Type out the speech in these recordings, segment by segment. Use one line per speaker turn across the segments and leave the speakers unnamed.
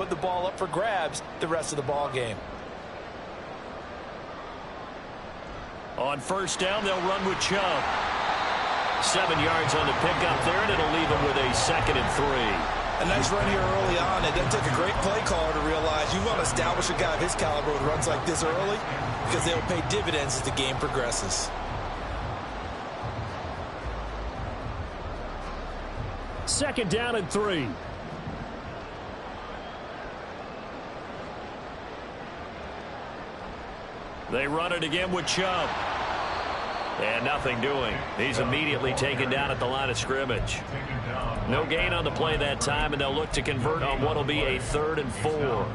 put the ball up for grabs the rest of the ball game.
On first down, they'll run with Chubb. 7 yards on the pickup there, and it'll leave them with a 2nd and 3.
A nice run here early on. It doesn't take a great play caller to realize you want to establish a guy of his caliber with runs like this early because they'll pay dividends as the game progresses.
2nd down and 3. They run it again with Chubb. And nothing doing. He's immediately taken down at the line of scrimmage. No gain on the play that time, and they'll look to convert on what will be a 3rd and 4.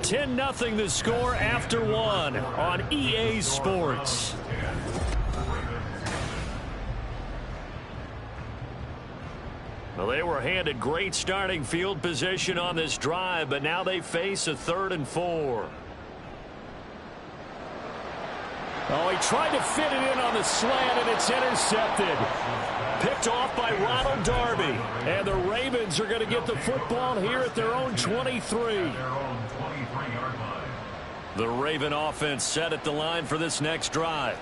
10-0 the score after 1 on EA Sports. Well, they were handed great starting field position on this drive, but now they face a 3rd and 4. Oh, he tried to fit it in on the slant, and it's intercepted. Picked off by Ronald Darby. And the Ravens are going to get the football here at their own 23. The Raven offense set at the line for this next drive.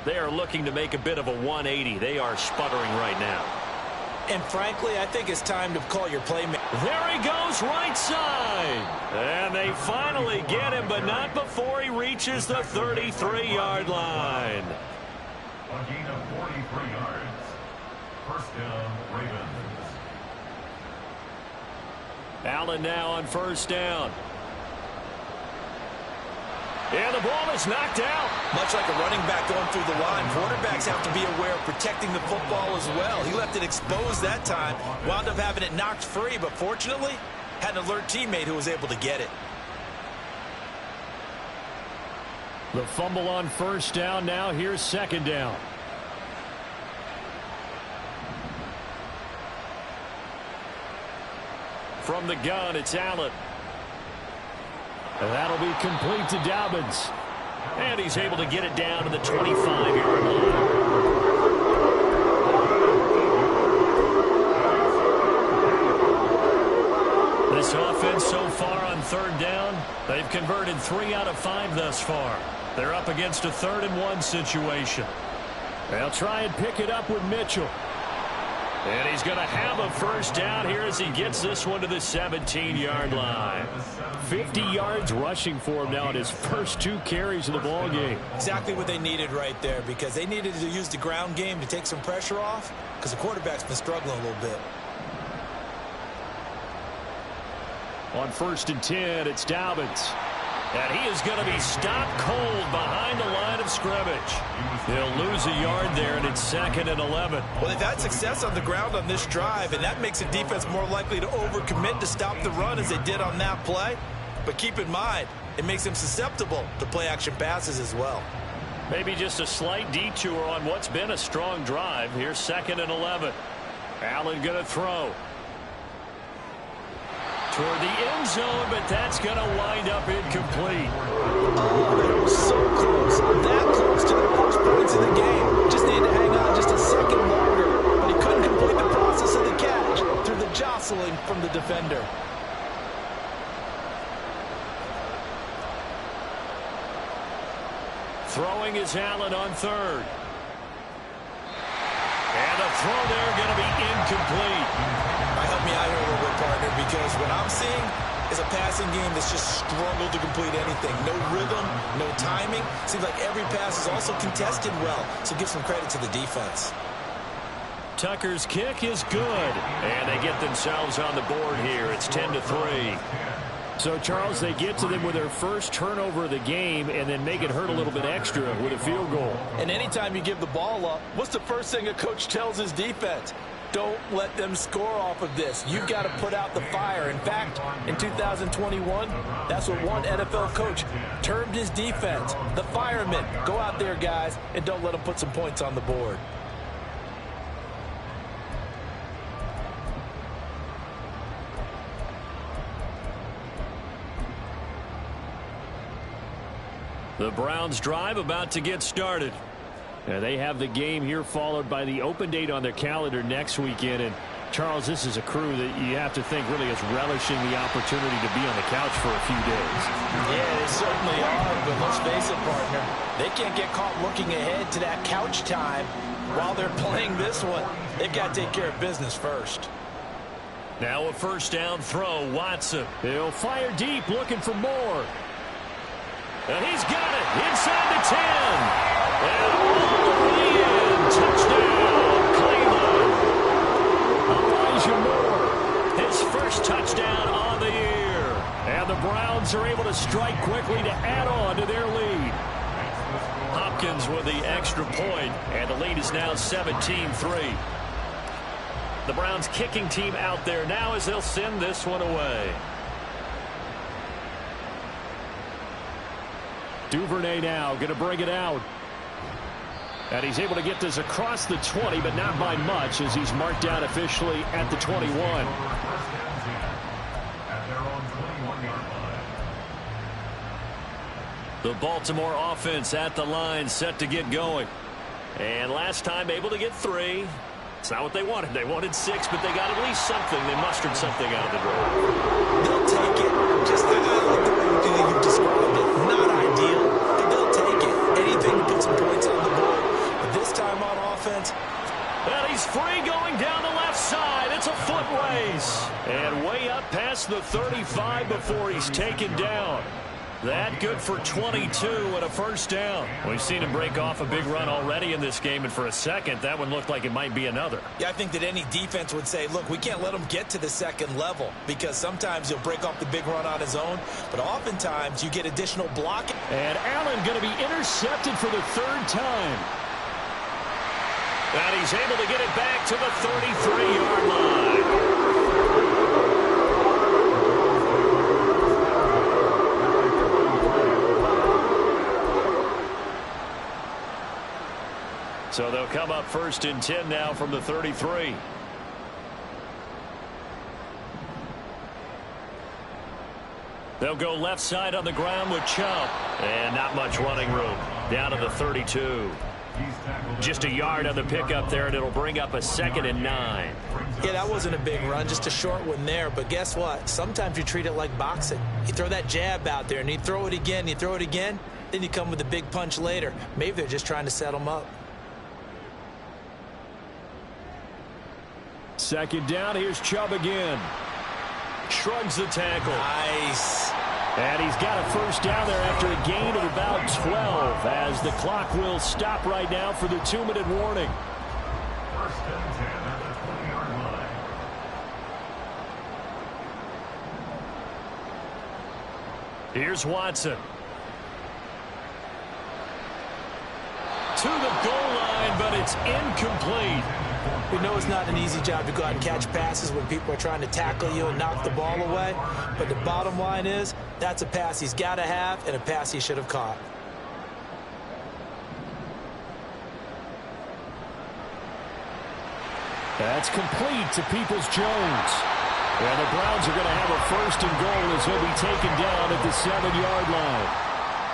They are looking to make a bit of a 180. They are sputtering right now.
And frankly, I think it's time to call your playmaker.
There he goes, right side. And they finally get him, but not before he reaches the 33-yard line.
A gain of 43 yards. First down, Ravens.
Allen now on first down. And the ball is knocked out.
Much like a running back going through the line, quarterbacks have to be aware of protecting the football as well. He left it exposed that time, wound up having it knocked free, but fortunately, had an alert teammate who was able to get it.
The fumble on first down now. Here's 2nd down. From the gun, it's Allen. And that'll be complete to Dobbins. And he's able to get it down to the 25-yard line. This offense so far on 3rd down, they've converted 3 out of 5 thus far. They're up against a 3rd and 1 situation. They'll try and pick it up with Mitchell. And he's going to have a first down here as he gets this one to the 17-yard line. 50 yards rushing for him now in his first 2 carries of the ball game.
Exactly what they needed right there, because they needed to use the ground game to take some pressure off, because the quarterback's been struggling a little bit.
On 1st and 10, it's Dobbins. And he is going to be stopped cold behind the line of scrimmage. They'll lose a yard there, and it's 2nd and 11.
Well, they've had success on the ground on this drive, and that makes the defense more likely to overcommit to stop the run as they did on that play. But keep in mind, it makes them susceptible to play-action passes as well.
Maybe just a slight detour on what's been a strong drive. Here's 2nd and 11. Allen going to throw. Toward the end zone, but that's going to wind up incomplete.
Oh, it was so close. That close to the first points of the game. Just needed to hang on just a second longer, but he couldn't complete the process of the catch through the jostling from the defender.
Throwing is Allen on 3rd. And the throw there going to be incomplete.
Help me out here a little bit, partner, because what I'm seeing is a passing game that's just struggled to complete anything. No rhythm, no timing. Seems like every pass is also contested well, so give some credit to the defense.
Tucker's kick is good, and they get themselves on the board here. It's 10-3. So, Charles, they get to them with their first turnover of the game and then make it hurt a little bit extra with a field goal.
And anytime you give the ball up, what's the first thing a coach tells his defense? Don't let them score off of this. You've got to put out the fire. In fact, in 2021, that's what one NFL coach termed his defense, the firemen. Go out there, guys, and don't let them put some points on the board.
The Browns drive about to get started. They have the game here followed by the open date on their calendar next weekend. And Charles, this is a crew that you have to think really is relishing the opportunity to be on the couch for a few days.
Yeah, they certainly are, but let's face it, partner. They can't get caught looking ahead to that couch time while they're playing this one. They've got to take care of business first.
Now a first down throw, Watson. He'll fire deep, looking for more. And he's got it inside the 10. And all the way in. Touchdown, Cleveland. Elijah Moore, his first touchdown on the year. And the Browns are able to strike quickly to add on to their lead. Hopkins with the extra point, and the lead is now 17-3. The Browns kicking team out there now as they'll send this one away. Duvernay now going to bring it out. And he's able to get this across the 20, but not by much as he's marked down officially at the 21. The Baltimore offense at the line set to get going. And last time able to get 3. It's not what they wanted. They wanted 6, but they got at least something. They mustered something out of the draw.
They'll take it. Just I like the way you described it. Not ideal, but they'll take it. Anything to put some points on the board. But this time on offense.
And he's free going down the left side. It's a foot race. And way up past the 35 before he's taken down. That good for 22 and a first down. We've seen him break off a big run already in this game, and for a second, that one looked like it might be another.
Yeah, I think that any defense would say, look, we can't let him get to the second level because sometimes he'll break off the big run on his own, but oftentimes you get additional blocking.
And Allen going to be intercepted for the 3rd time. And he's able to get it back to the 33-yard line. So they'll come up 1st and 10 now from the 33. They'll go left side on the ground with Chubb. And not much running room. Down to the 32. Just a yard on the pickup there, and it'll bring up a 2nd and 9.
Yeah, that wasn't a big run, just a short one there. But guess what? Sometimes you treat it like boxing. You throw that jab out there, and you throw it again, you throw it again, then you come with a big punch later. Maybe they're just trying to set them up.
2nd down, here's Chubb again. Shrugs the tackle.
Nice.
And he's got a first down there after a gain of about 12 as the clock will stop right now for the 2-minute warning.
1st and 10 at the 20-yard line.
Here's Watson. To the goal line, but it's incomplete.
We know it's not an easy job to go out and catch passes when people are trying to tackle you and knock the ball away. But the bottom line is, that's a pass he's got to have and a pass he should have caught.
That's complete to Peoples-Jones. And the Browns are going to have a 1st and goal as he'll be taken down at the 7-yard line.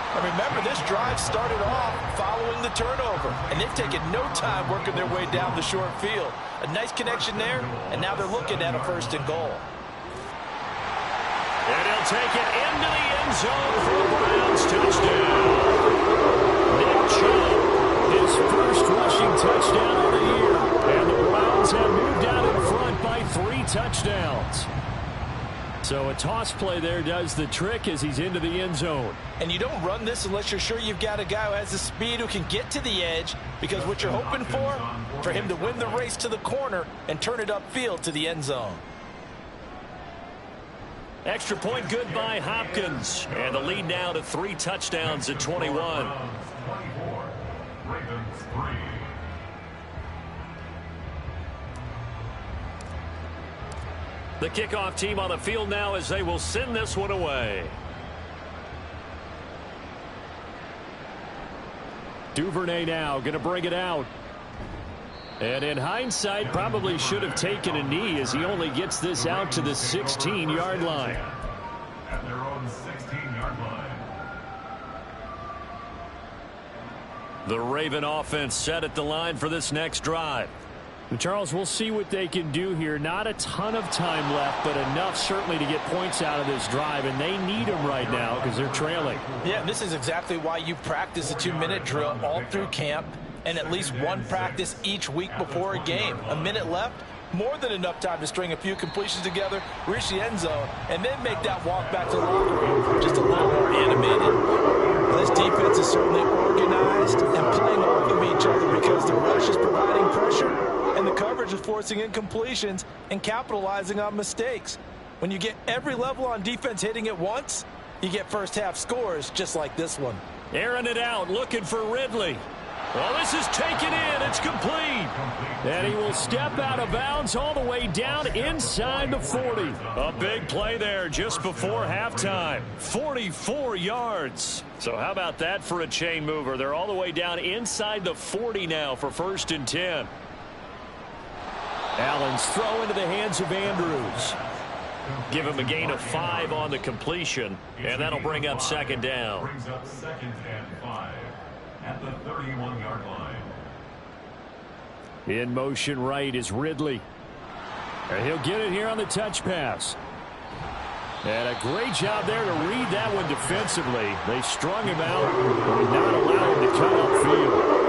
And remember, this drive started off following the turnover, and they've taken no time working their way down the short field. A nice connection there, and now they're looking at a 1st and goal.
And he'll take it into the end zone for a Browns touchdown. Nick Chubb, his first rushing touchdown of the year. And the Browns have moved out in front by 3 touchdowns. So a toss play there does the trick as he's into the end zone.
And you don't run this unless you're sure you've got a guy who has the speed who can get to the edge, because what you're hoping for him to win the race to the corner and turn it upfield to the end zone.
Extra point good by Hopkins. And the lead now to 3 touchdowns at 21.
24. Ravens 3.
The kickoff team on the field now as they will send this one away. Duvernay now going to bring it out. And in hindsight, probably should have taken a knee as he only gets this out to the 16-yard line.
At their own 16-yard line.
The Raven offense set at the line for this next drive. Charles, we'll see what they can do here. Not a ton of time left, but enough certainly to get points out of this drive, and they need them right now because they're trailing.
Yeah, this is exactly why you practice a 2-minute drill all through camp and at least one practice each week before a game. A minute left, more than enough time to string a few completions together, reach the end zone, and then make that walk back to the locker room just a little more animated. This defense is certainly organized and playing off of each other because the rush is providing pressure and the coverage is forcing incompletions and capitalizing on mistakes. When you get every level on defense hitting at once, you get first half scores just like this one.
Airing it out, looking for Ridley. Well, this is taken in. It's complete. And he will step out of bounds all the way down inside the 40. A big play there just before halftime. 44 yards. So how about that for a chain mover? They're all the way down inside the 40 now for 1st and 10. Allen's throw into the hands of Andrews. Give him a gain of 5 on the completion, and that'll bring up 2nd down.
Brings up 2nd and 5 at the 31-yard line.
In motion right is Ridley. And he'll get it here on the touch pass. And a great job there to read that one defensively. They strung him out and did not allow him to cut upfield.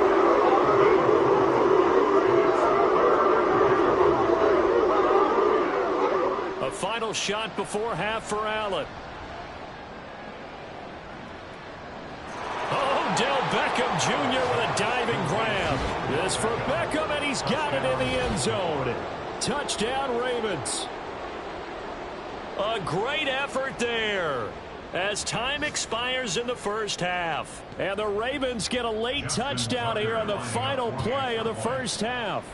A final shot before half for Allen. Odell Beckham Jr. with a diving grab. This for Beckham, and he's got it in the end zone. Touchdown, Ravens. A great effort there as time expires in the first half. And the Ravens get a late touchdown here on the final play of the first half.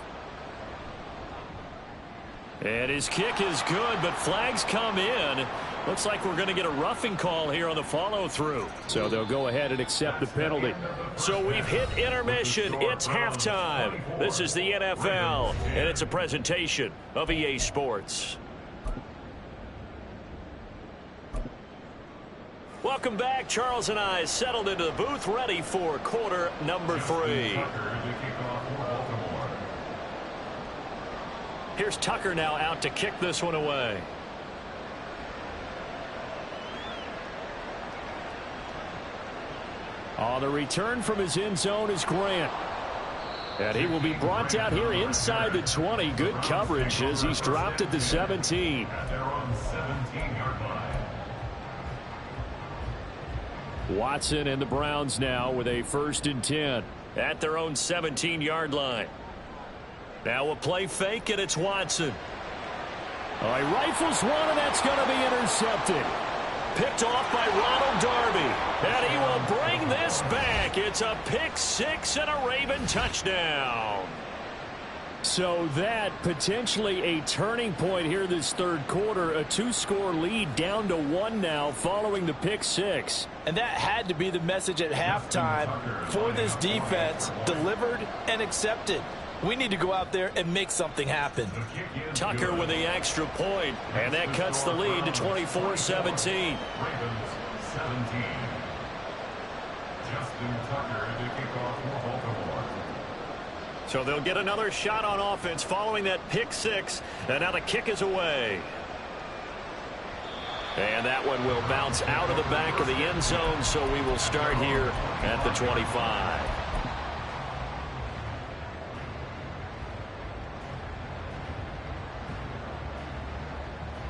And his kick is good, but flags come in. Looks like we're going to get a roughing call here on the follow-through. So they'll go ahead and accept the penalty. So we've hit intermission. It's halftime. This is the NFL, and it's a presentation of EA Sports. Welcome back. Charles and I settled into the booth, ready for quarter number 3. Here's Tucker now out to kick this one away. On the return from his end zone is Grant. And he will be brought down here inside the 20. Good coverage as he's dropped at the 17. Watson and the Browns now with a 1st and 10 at their own 17-yard line. Now a play fake, and it's Watson. He rifles one, and that's going to be intercepted. Picked off by Ronald Darby. And he will bring this back. It's a pick 6 and a Raven touchdown. So that potentially a turning point here this 3rd quarter. A 2-score lead down to 1 now following the pick 6.
And that had to be the message at halftime for this defense. Delivered and accepted. We need to go out there and make something happen.
Tucker with the extra point, and that cuts the lead to 24-17.
Ravens 17. Justin Tucker to kick off for Baltimore.
So they'll get another shot on offense following that pick 6, and now the kick is away. And that one will bounce out of the back of the end zone, so we will start here at the 25.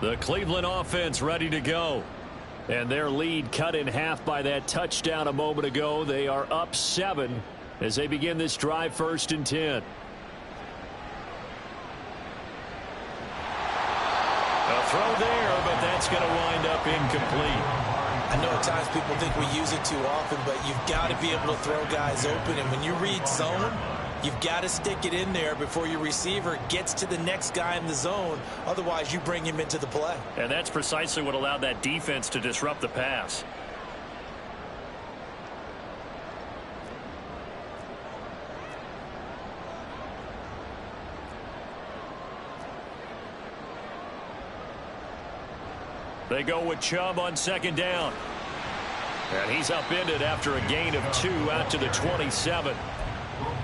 The Cleveland offense ready to go. And their lead cut in half by that touchdown a moment ago. They are up 7 as they begin this drive, 1st and 10. A throw there, but that's going to wind up incomplete.
I know at times people think we use it too often, but you've got to be able to throw guys open. And when you read zone, you've got to stick it in there before your receiver gets to the next guy in the zone. Otherwise, you bring him into the play.
And that's precisely what allowed that defense to disrupt the pass. They go with Chubb on 2nd down. And he's upended after a gain of 2 out to the 27.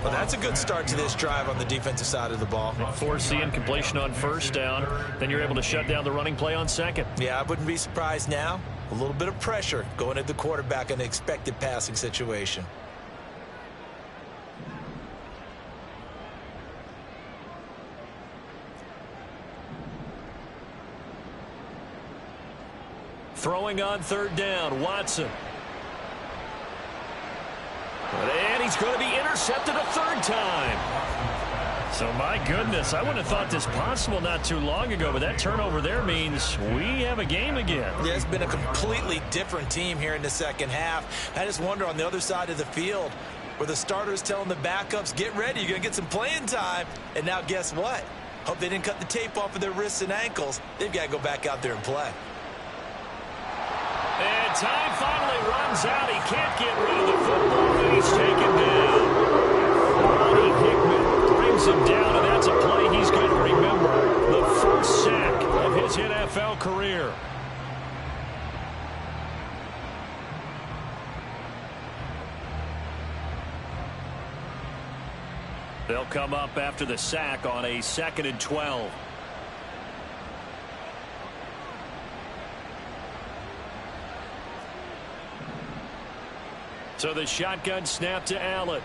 Well, that's a good start to this drive on the defensive side of the ball.
Foresee completion on first down. Then you're able to shut down the running play on second.
Yeah, I wouldn't be surprised now. A little bit of pressure going at the quarterback in an expected passing situation.
Throwing on third down, Watson. And he's going to be intercepted a third time. So, my goodness, I wouldn't have thought this possible not too long ago, but that turnover there means we have a game again.
Yeah, it's been a completely different team here in the second half. I just wonder on the other side of the field where the starters telling the backups, get ready, you're going to get some playing time. And now guess what? Hope they didn't cut the tape off of their wrists and ankles. They've got to go back out there and play.
And time finally runs out. He can't get rid of the football, and he's taken down. Ronnie Hickman brings him down, and that's a play he's going to remember. The first sack of his NFL career. They'll come up after the sack on a 2nd and 12. So the shotgun snap to Allen.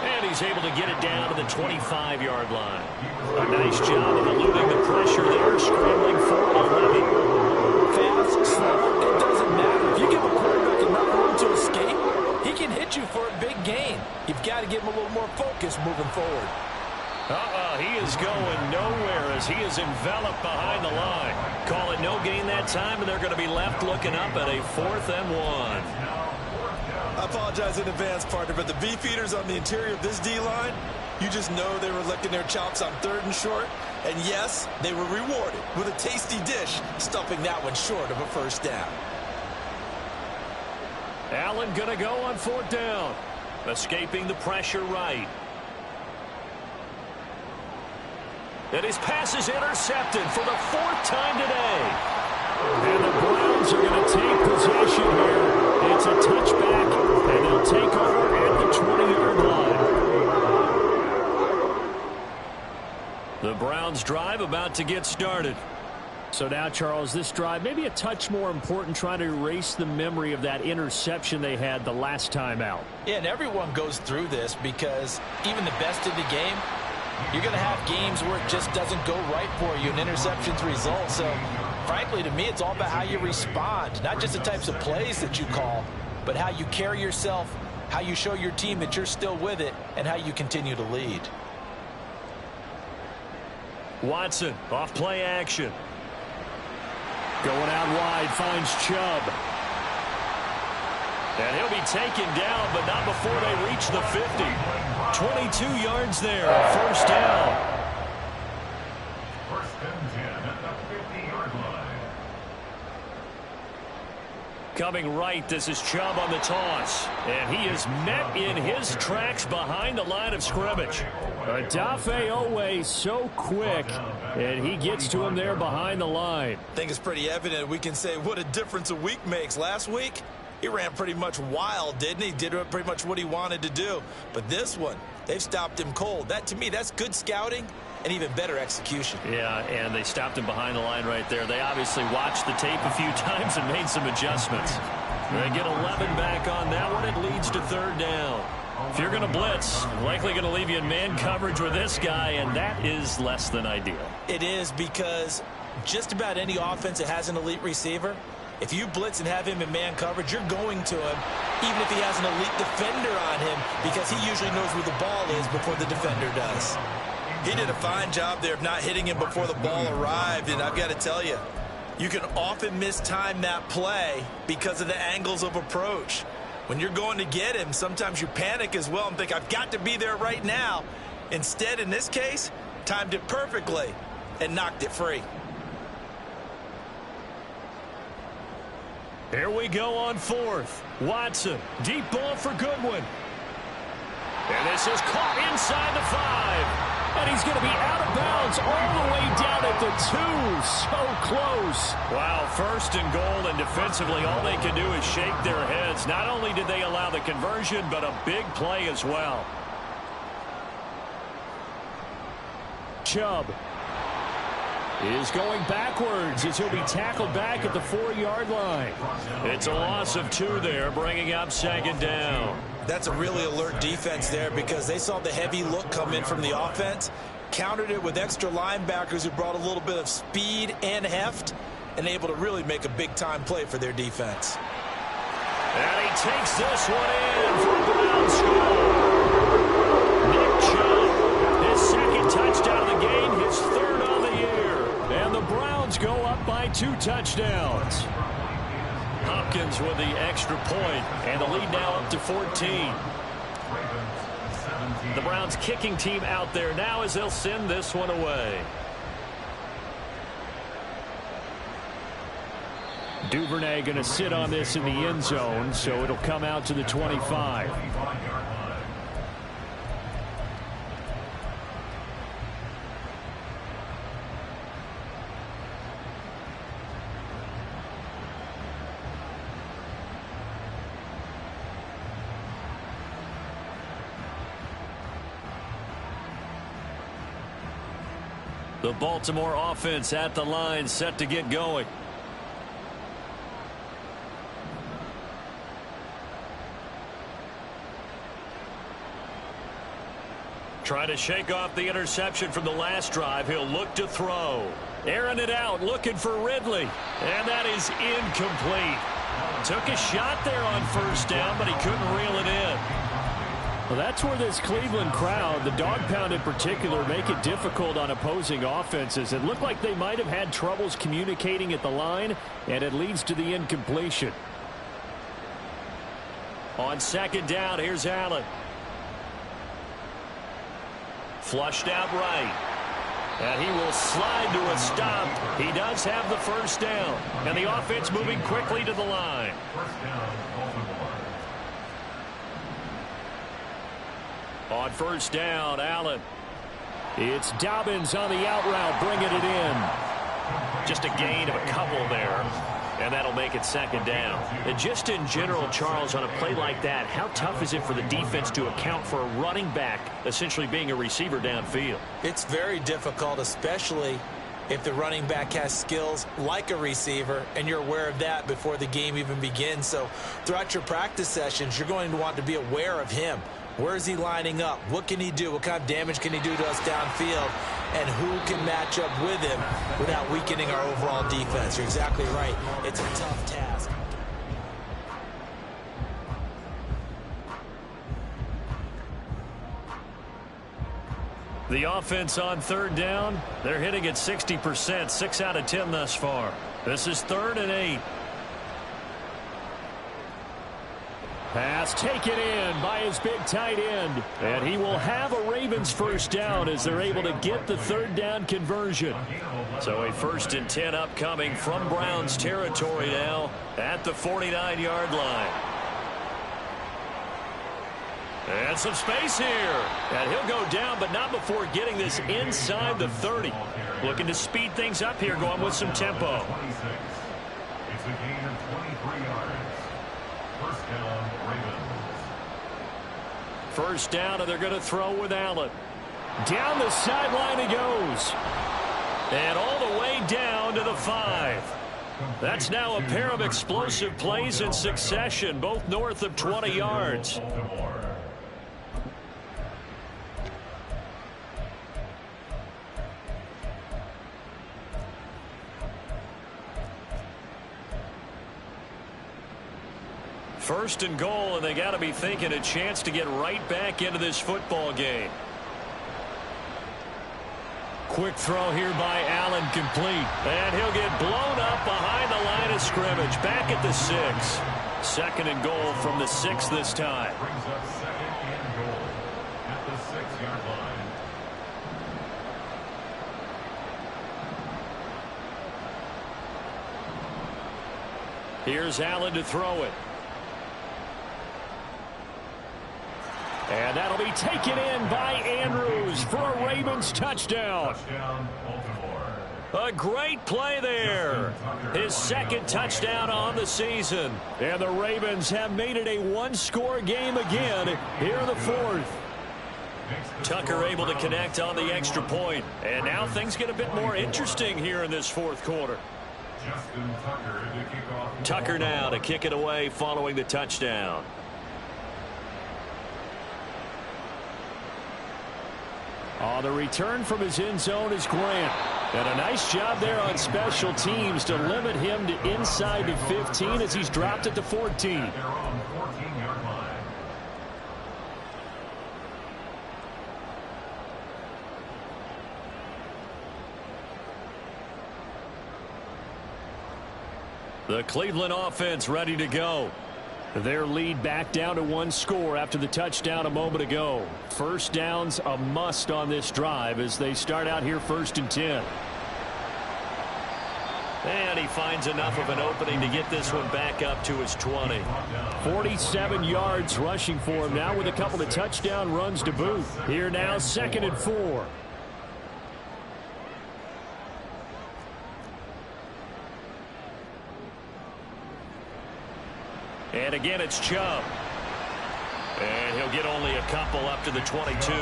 And he's able to get it down to the 25-yard line. A nice job of eluding the pressure there, scrambling for 11.
Fast, slow, it doesn't matter. If you give a quarterback enough room to escape, he can hit you for a big gain. You've got to give him a little more focus moving forward.
He is going nowhere as he is enveloped behind the line. Call it no gain that time, and they're going to be left looking up at a 4th and 1.
I apologize in advance, partner, but the beefeaters on the interior of this D-line, you just know they were licking their chops on 3rd and short. And yes, they were rewarded with a tasty dish, stuffing that one short of a first down.
Allen going to go on 4th down. Escaping the pressure right. And his pass is intercepted for the 4th time today. And the Browns are going to take possession here. It's a touchback, and they'll take over at the 20-yard line. The Browns drive about to get started. So now, Charles, this drive maybe a touch more important, trying to erase the memory of that interception they had the last time out.
Yeah, and everyone goes through this because even the best in the game, you're going to have games where it just doesn't go right for you, and interceptions result. So, frankly, to me, it's all about how you respond, not just the types of plays that you call, but how you carry yourself, how you show your team that you're still with it, and how you continue to lead.
Watson, off play action. Going out wide, finds Chubb. And he'll be taken down, but not before they reach the 50. 22 yards there, 1st down.
1st and 10 at the 50-yard line.
Coming right, this is Chubb on the toss. And he is met in his tracks behind the line of scrimmage. Odafe Oweh so quick, and he gets to him there behind the line.
I think it's pretty evident we can say what a difference a week makes. Last week, he ran pretty much wild, didn't he? Did pretty much what he wanted to do. But this one, they've stopped him cold. That, to me, that's good scouting and even better execution.
Yeah, and they stopped him behind the line right there. They obviously watched the tape a few times and made some adjustments. They get 11 back on that one. It leads to 3rd down. If you're going to blitz, likely going to leave you in man coverage with this guy, and that is less than ideal.
It is, because just about any offense that has an elite receiver, if you blitz and have him in man coverage, you're going to him, even if he has an elite defender on him, because he usually knows where the ball is before the defender does. He did a fine job there of not hitting him before the ball arrived, and I've got to tell you, you can often mistime that play because of the angles of approach. When you're going to get him, sometimes you panic as well and think, I've got to be there right now. Instead, in this case, timed it perfectly and knocked it free.
Here we go on 4th. Watson, deep ball for Goodwin. And this is caught inside the 5. And he's going to be out of bounds all the way down at the 2. So close. Wow, first and goal, and defensively all they can do is shake their heads. Not only did they allow the conversion, but a big play as well. Chubb is going backwards as he'll be tackled back at the 4-yard line. It's a loss of 2 there, bringing up second down.
That's a really alert defense there because they saw the heavy look come in from the offense, countered it with extra linebackers who brought a little bit of speed and heft, and able to really make a big-time play for their defense.
And he takes this one in for a Browns score. Nick Chubb, his second touchdown of the game, his 3rd on the year. And the Browns go up by 2 touchdowns. Hopkins with the extra point, and the lead now up to 14. The Browns kicking team out there now as they'll send this one away. Duvernay going to sit on this in the end zone, so it'll come out to the 25. The Baltimore offense at the line, set to get going. Trying to shake off the interception from the last drive. He'll look to throw. Airing it out, looking for Ridley. And that is incomplete. Took a shot there on first down, but he couldn't reel it in. Well, that's where this Cleveland crowd, the dog pound in particular, make it difficult on opposing offenses. It looked like they might have had troubles communicating at the line, and it leads to the incompletion. On second down, here's Allen. Flushed out right. And he will slide to a stop. He does have the first down. And the offense moving quickly to the line.
First down, Baltimore.
On first down, Allen. It's Dobbins on the out route, bringing it in. Just a gain of a couple there, and that'll make it second down. And just in general, Charles, on a play like that, how tough is it for the defense to account for a running back essentially being a receiver downfield?
It's very difficult, especially if the running back has skills like a receiver, and you're aware of that before the game even begins. So throughout your practice sessions, you're going to want to be aware of him. Where is he lining up? What can he do? What kind of damage can he do to us downfield? And who can match up with him without weakening our overall defense? You're exactly right. It's a tough task.
The offense on third down, they're hitting at 60%, 6 out of 10 thus far. This is 3rd and 8. Pass taken in by his big tight end. And he will have a Ravens first down as they're able to get the third down conversion. So a 1st and 10 upcoming from Browns territory now at the 49-yard line. And some space here. And he'll go down, but not before getting this inside the 30. Looking to speed things up here, going with some tempo.
It's a gain of 23 yards. First down, Ravens.
First down, and they're going to throw with Allen. Down the sideline he goes. And all the way down to the 5. That's now a pair of explosive plays in succession, both north of 20 yards. First and goal, and they got to be thinking a chance to get right back into this football game. Quick throw here by Allen, complete. And he'll get blown up behind the line of scrimmage. Back at the 6. 2nd and goal from the 6 this time.
Brings up 2nd and goal at the 6-yard line.
Here's Allen to throw it. And that'll be taken in by Andrews for a Ravens touchdown.
Touchdown, Baltimore.
A great play there. His second touchdown on the season. And the Ravens have made it a one-score game again here in the fourth. Tucker able to connect on the extra point. And now things get a bit more interesting here in this fourth quarter.
Justin Tucker to kick off.
Tucker now to kick it away following the touchdown. On the return from his end zone is Grant. And a nice job there on special teams to limit him to inside the 15 as he's dropped at the 14.
They're on 14-yard line.
The Cleveland offense ready to go. Their lead back down to one score after the touchdown a moment ago. First down's a must on this drive as they start out here 1st and 10. And he finds enough of an opening to get this one back up to his 20. 47 yards rushing for him now with a couple of touchdown runs to boot. Here now 2nd and 4. And again, it's Chubb. And he'll get only a couple up to the 22.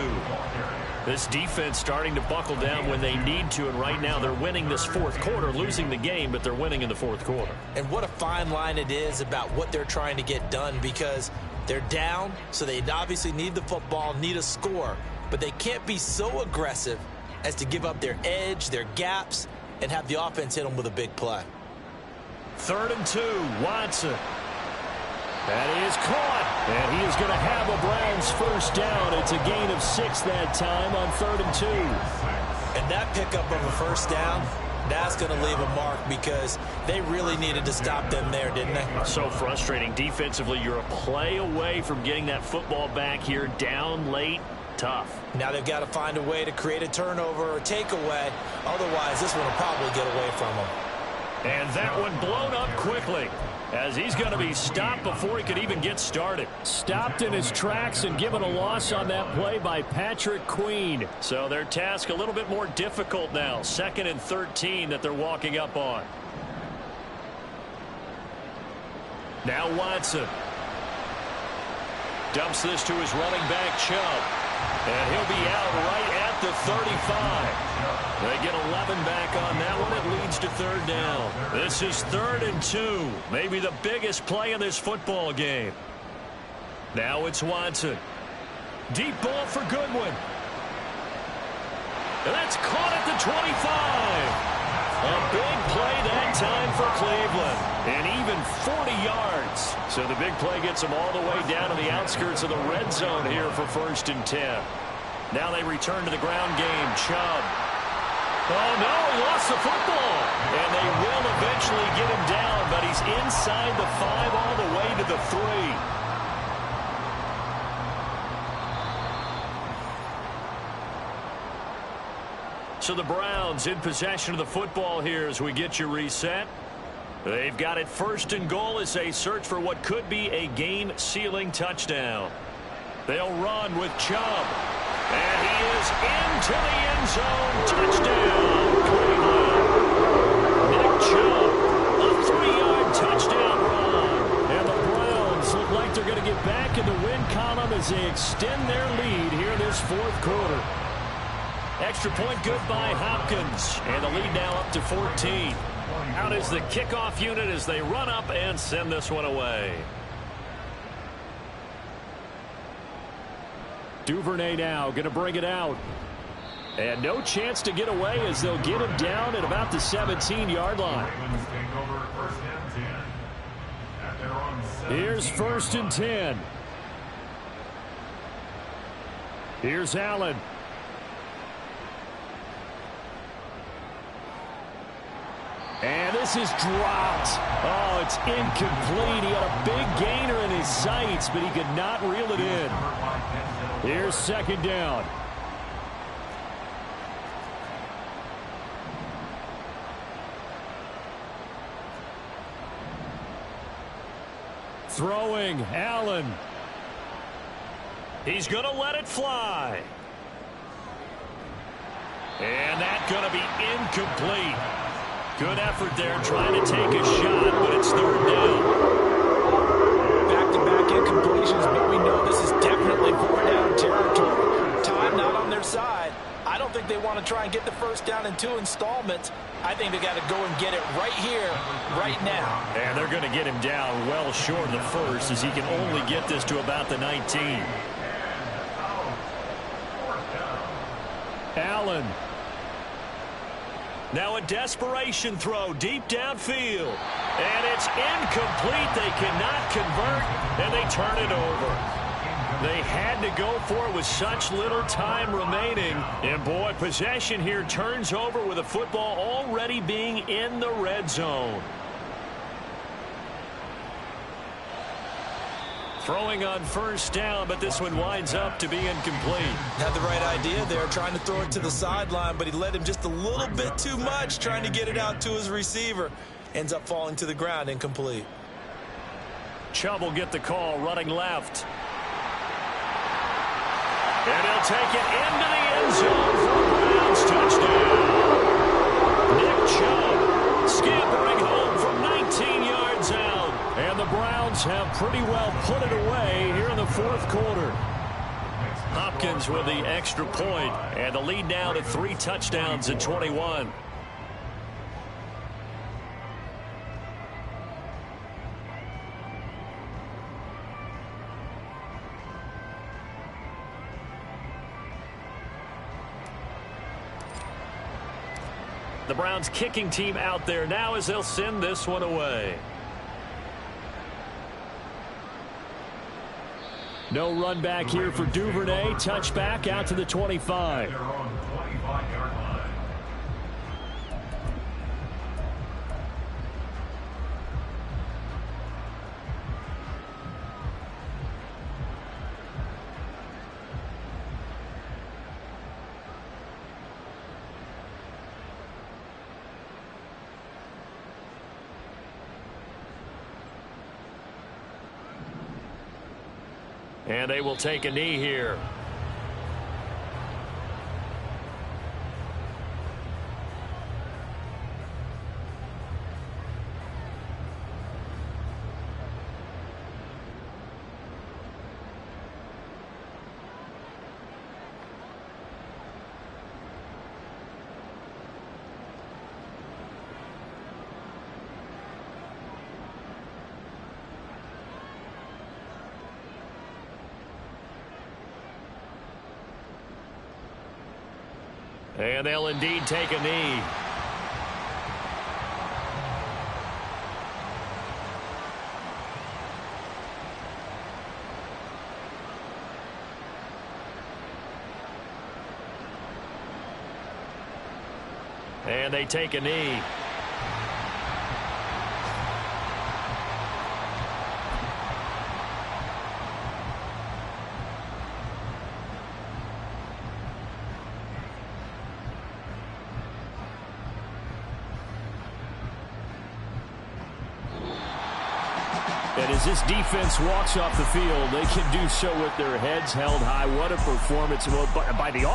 This defense starting to buckle down when they need to, and right now they're winning this fourth quarter, losing the game, but they're winning in the fourth quarter.
And what a fine line it is about what they're trying to get done, because they're down, so they obviously need the football, need a score, but they can't be so aggressive as to give up their edge, their gaps, and have the offense hit them with a big play.
3rd and 2, Watson. That is caught, and he is going to have a Browns first down. It's a gain of 6 that time on 3rd and 2.
And that pickup of a first down, that's going to leave a mark because they really needed to stop them there, didn't they?
So frustrating. Defensively, you're a play away from getting that football back here, down late. Tough.
Now they've got to find a way to create a turnover or takeaway. Otherwise, this one will probably get away from them.
And that one blown up quickly, as he's going to be stopped before he could even get started. Stopped in his tracks and given a loss on that play by Patrick Queen. So their task a little bit more difficult now. 2nd and 13 that they're walking up on. Now Watson. Dumps this to his running back, Chubb. And he'll be out right at the 35. They get 11 back on that one. It leads to 3rd down. This is 3rd and 2. Maybe the biggest play in this football game. Now it's Watson. Deep ball for Goodwin. And that's caught at the 25. A big play that time for Cleveland. And even 40 yards. So the big play gets them all the way down to the outskirts of the red zone here for 1st and 10. Now they return to the ground game. Chubb. Oh, no, he lost the football. And they will eventually get him down, but he's inside the 5 all the way to the 3. So the Browns in possession of the football here as we get you reset. They've got it 1st and goal as they search for what could be a game-sealing touchdown. They'll run with Chubb. And he is into the end zone. Touchdown, Cleveland. Nick Chubb, a 3-yard touchdown run. And the Browns look like they're going to get back in the win column as they extend their lead here in this fourth quarter. Extra point good by Hopkins. And the lead now up to 14. Out is the kickoff unit as they run up and send this one away. Duvernay now going to bring it out. And no chance to get away as they'll get him down at about the 17-yard line. Here's 1st and 10. Here's Allen. And this is dropped. Oh, it's incomplete. He had a big gainer in his sights, but he could not reel it in. Here's 2nd down. Throwing, Allen. He's going to let it fly. And that's going to be incomplete. Good effort there trying to take a shot, but it's third down.
Back-to-back incompletions, but we know this is definitely four-down territory. Time not on their side. I don't think they want to try and get the first down in 2 installments. I think they got to go and get it right here, right now.
And they're going to get him down well short of the first, as he can only get this to about the 19. Allen. Now a desperation throw deep downfield. And it's incomplete. They cannot convert, and they turn it over. They had to go for it with such little time remaining. And, boy, possession here turns over with the football already being in the red zone. Throwing on first down, but this one winds up to be incomplete.
Had the right idea there, trying to throw it to the sideline, but he led him just a little bit too much, trying to get it out to his receiver. Ends up falling to the ground, incomplete.
Chubb will get the call, running left. And he'll take it into the end zone for a Browns touchdown. Nick Chubb scampering home from 19 yards out. And the Browns have pretty well put it away here in the fourth quarter. Hopkins with the extra point, and the lead now to 3 touchdowns at 21. The Browns kicking team out there now as they'll send this one away. No run back here for Duvernay. Touchback out to the 25.
They're on the 25-yard line.
And they will take a knee here. And they'll indeed take a knee. And they take a knee. And as this defense walks off the field, they can do so with their heads held high. What a performance by the offense.